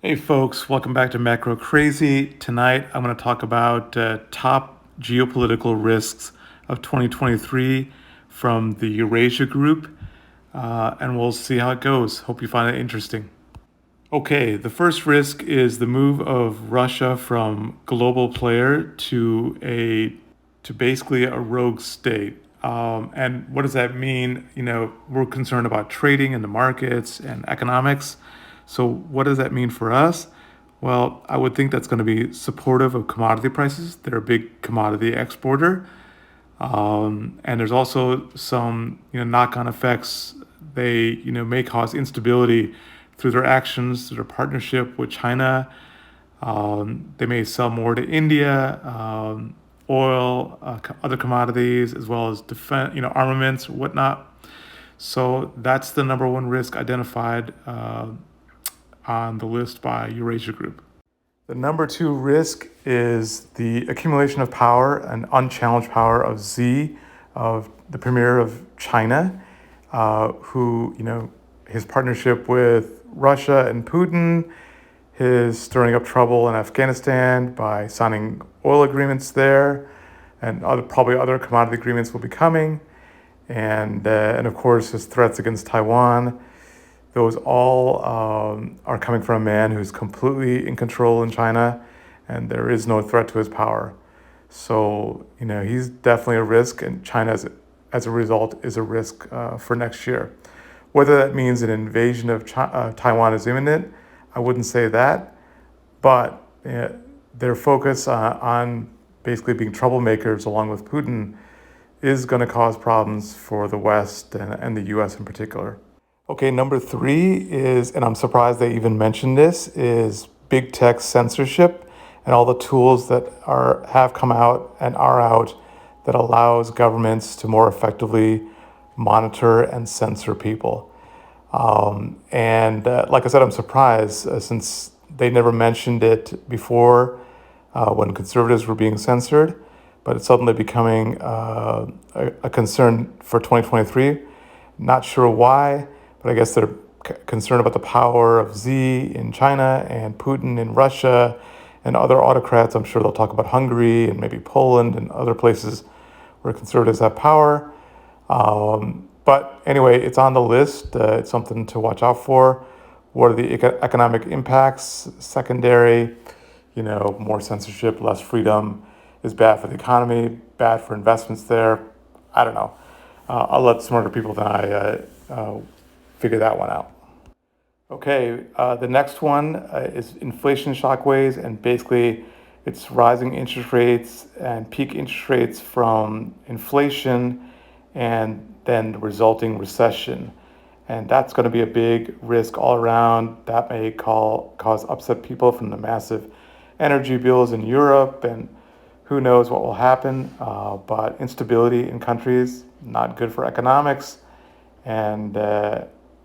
Hey folks, welcome back to Macro Crazy. Tonight I'm going to talk about top geopolitical risks of 2023 from the Eurasia Group, and we'll see how it goes. Hope you find it interesting. Okay, the first risk is the move of Russia from global player to basically a rogue state. And what does that mean? We're concerned about trading in the markets and economics. So what does that mean for us? Well, I would think that's going to be supportive of commodity prices. They're a big commodity exporter. And there's also some knock-on effects. They may cause instability through their actions, through their partnership with China. They may sell more to India, oil, other commodities, as well as defense, armaments, whatnot. So that's the number one risk identified on the list by Eurasia Group. The number two risk is the accumulation of power and unchallenged power of Xi, of the premier of China, who, his partnership with Russia and Putin, his stirring up trouble in Afghanistan by signing oil agreements there, and probably other commodity agreements will be coming, and of course his threats against Taiwan. Those all are coming from a man who's completely in control in China, and there is no threat to his power. So, he's definitely a risk, and China, as a result, is a risk for next year. Whether that means an invasion of Taiwan is imminent, I wouldn't say that, but their focus on basically being troublemakers along with Putin is going to cause problems for the West and the US in particular. Okay, number three is, and I'm surprised they even mentioned this, is big tech censorship and all the tools that have come out and are out that allows governments to more effectively monitor and censor people. And like I said, I'm surprised since they never mentioned it before when conservatives were being censored, but it's suddenly becoming a concern for 2023. Not sure why, but I guess they're concerned about the power of Xi in China and Putin in Russia and other autocrats. I'm sure they'll talk about Hungary and maybe Poland and other places where conservatives have power. But anyway, it's on the list. It's something to watch out for. What are the economic impacts? Secondary, more censorship, less freedom is bad for the economy, bad for investments there. I don't know. I'll let smarter people than I figure that one out. Okay, the next one is inflation shockwaves, and basically it's rising interest rates and peak interest rates from inflation and then the resulting recession. And that's going to be a big risk all around. That may cause upset people from the massive energy bills in Europe, and who knows what will happen. But instability in countries, not good for economics, and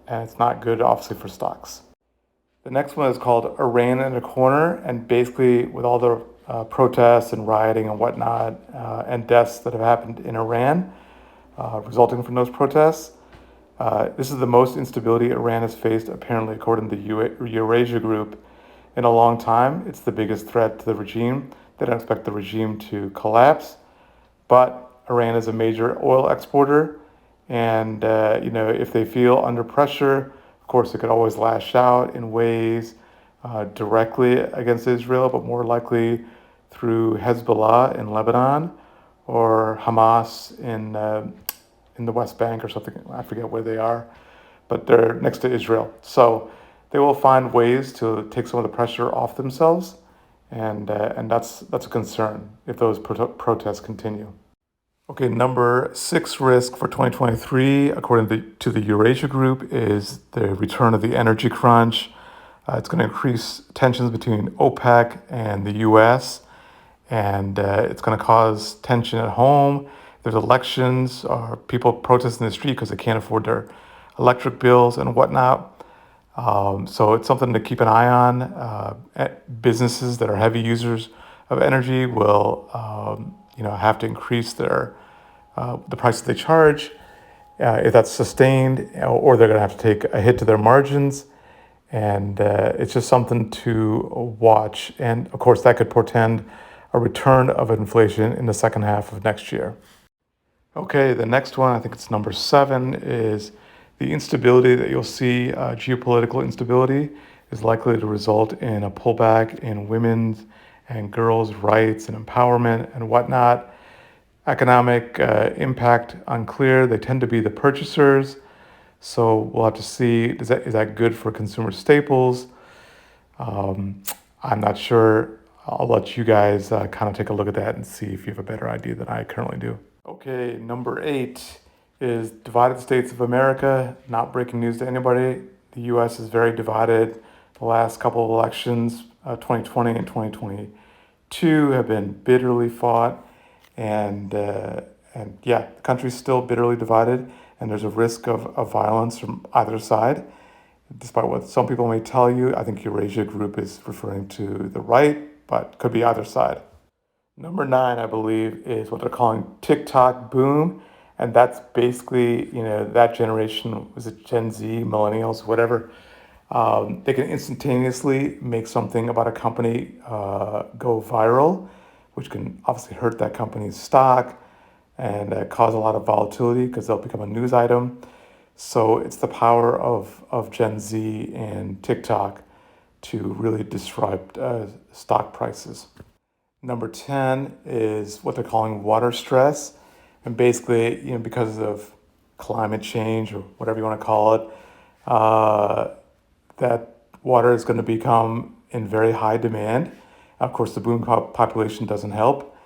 it's not good, obviously, for stocks. The next one is called Iran in a Corner, and basically with all the protests and rioting and whatnot and deaths that have happened in Iran resulting from those protests, this is the most instability Iran has faced, apparently, according to the Eurasia Group, in a long time. It's the biggest threat to the regime. They don't expect the regime to collapse, but Iran is a major oil exporter, and if they feel under pressure, of course, they could always lash out in ways directly against Israel, but more likely through Hezbollah in Lebanon or Hamas in the West Bank or something. I forget where they are, but they're next to Israel. So they will find ways to take some of the pressure off themselves, and that's a concern if those protests continue. Okay, number six risk for 2023, according to the Eurasia Group, is the return of the energy crunch. It's going to increase tensions between OPEC and the U.S., and it's going to cause tension at home. There's elections, or people protesting in the street because they can't afford their electric bills and whatnot. So it's something to keep an eye on. Businesses that are heavy users of energy will, have to increase the price that they charge if that's sustained, or they're going to have to take a hit to their margins. And it's just something to watch. And of course, that could portend a return of inflation in the second half of next year. Okay, the next one, I think it's number 7, is the instability that you'll see, geopolitical instability, is likely to result in a pullback in women's and girls' rights and empowerment and whatnot. Economic impact unclear. They tend to be the purchasers. So we'll have to see, is that good for consumer staples? I'm not sure. I'll let you guys kind of take a look at that and see if you have a better idea than I currently do. Okay, number 8 is divided states of America. Not breaking news to anybody. The U.S. is very divided. The last couple of elections, 2020 and 2022, have been bitterly fought, and yeah, the country's still bitterly divided, and there's a risk of violence from either side. Despite what some people may tell you, I think Eurasia Group is referring to the right, but could be either side. Number 9, I believe, is what they're calling TikTok boom. And that's basically, that generation, was it Gen Z, millennials, whatever. They can instantaneously make something about a company go viral, which can obviously hurt that company's stock and cause a lot of volatility because they'll become a news item. So it's the power of Gen Z and TikTok to really disrupt stock prices. Number 10 is what they're calling water stress. And basically, because of climate change or whatever you want to call it, that water is going to become in very high demand. Of course, the booming population doesn't help,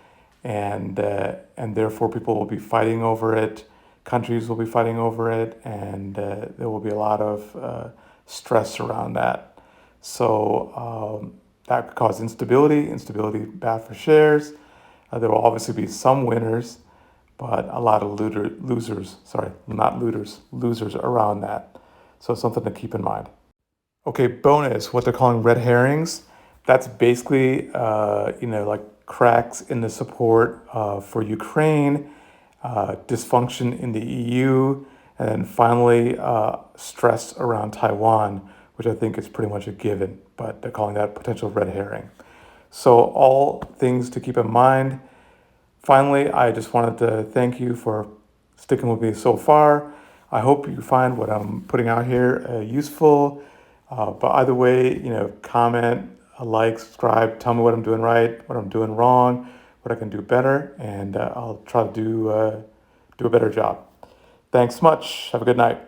and therefore people will be fighting over it. Countries will be fighting over it, and there will be a lot of stress around that. So that could cause instability. Instability bad for shares. There will obviously be some winners, but a lot of losers. Sorry, not looters, losers around that. So something to keep in mind. Okay, bonus, what they're calling red herrings. That's basically, like cracks in the support for Ukraine, dysfunction in the EU, and then finally stress around Taiwan, which I think is pretty much a given, but they're calling that potential red herring. So all things to keep in mind. Finally, I just wanted to thank you for sticking with me so far. I hope you find what I'm putting out here useful. But either way, comment, like, subscribe, tell me what I'm doing right, what I'm doing wrong, what I can do better, and I'll try to do a better job. Thanks much. Have a good night.